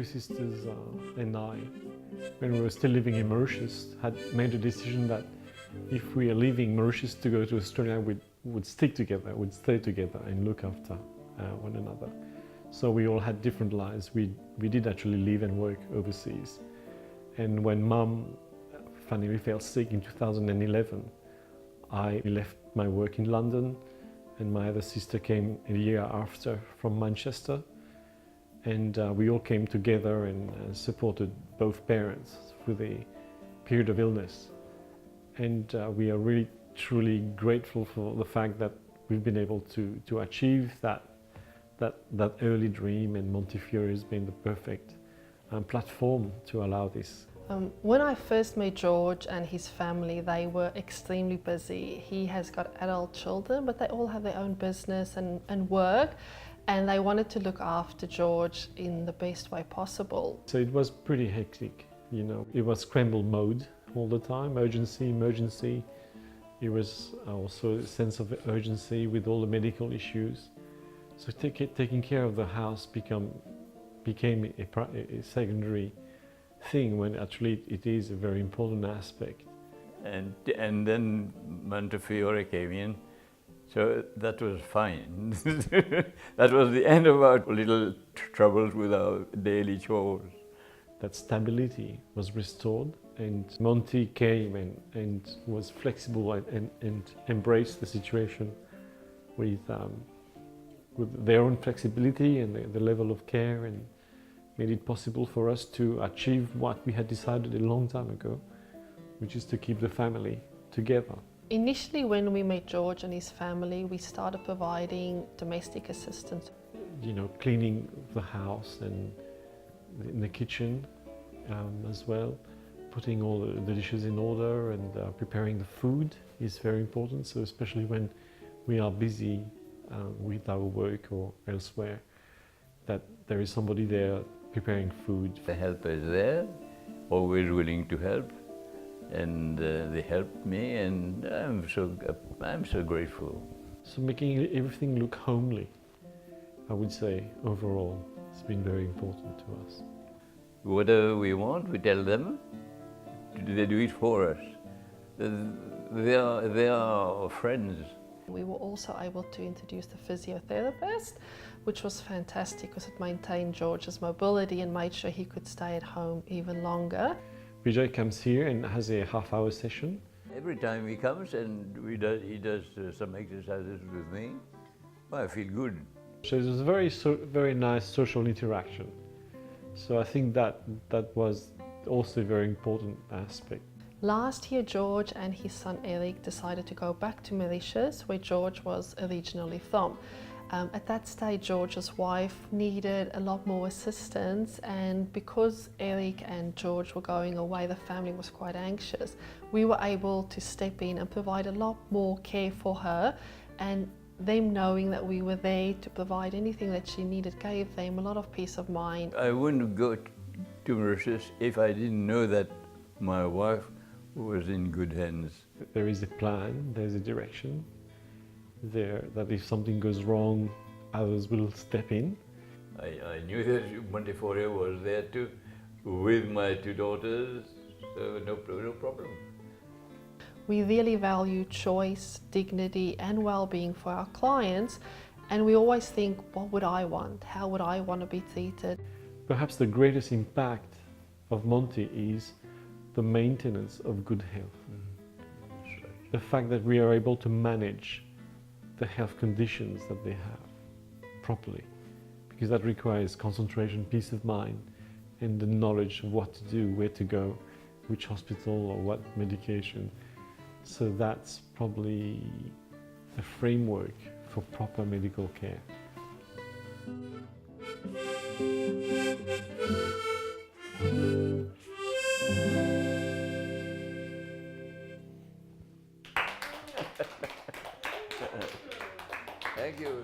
three sisters and I, when we were still living in Mauritius, had made a decision that if we are leaving Mauritius to go to Australia, we'd stick together, we'd stay together and look after one another. So we all had different lives. We did actually live and work overseas. And when Mum finally fell sick in 2011, I left my work in London, and my other sister came a year after from Manchester. And we all came together and supported both parents through the period of illness. And we are really, truly grateful for the fact that we've been able to achieve that early dream, and Montefiore has been the perfect platform to allow this. When I first met George and his family, they were extremely busy. He has got adult children, but they all have their own business and work, and they wanted to look after George in the best way possible. So it was pretty hectic, you know. It was scramble mode all the time, urgency, emergency. It was also a sense of urgency with all the medical issues. So taking care of the house became a secondary thing, when actually it is a very important aspect. And then Montefiore came in, so that was fine. That was the end of our little troubles with our daily chores. That stability was restored, and Monty came and was flexible and embraced the situation with their own flexibility and the level of care, and made it possible for us to achieve what we had decided a long time ago, which is to keep the family together. Initially, when we met George and his family, we started providing domestic assistance. You know, cleaning the house and in the kitchen as well, putting all the dishes in order, and preparing the food is very important. So especially when we are busy with our work or elsewhere, that there is somebody there preparing food. The helper is there, always willing to help, and they helped me, and I'm so grateful. So making everything look homely, I would say, overall, it's been very important to us. Whatever we want, we tell them, they do it for us. They are friends. We were also able to introduce the physiotherapist, which was fantastic because it maintained George's mobility and made sure he could stay at home even longer. Vijay comes here and has a half-hour session. Every time he comes and he does some exercises with me, I feel good. So it was a very nice social interaction. So I think that was also a very important aspect. Last year, George and his son Eric decided to go back to Mauritius, where George was originally from. At that stage, George's wife needed a lot more assistance, and because Eric and George were going away, the family was quite anxious. We were able to step in and provide a lot more care for her, and them knowing that we were there to provide anything that she needed gave them a lot of peace of mind. I wouldn't go to Mauritius if I didn't know that my wife was in good hands. There is a plan, there's a direction there, that if something goes wrong, others will step in. I knew that Montefiore was there too, with my two daughters, so no problem. We really value choice, dignity and well-being for our clients, and we always think, what would I want? How would I want to be treated? Perhaps the greatest impact of Monty is the maintenance of good health. That's right. The fact that we are able to manage the health conditions that they have properly, because that requires concentration, peace of mind, and the knowledge of what to do, where to go, which hospital or what medication. So that's probably the framework for proper medical care. Thank you.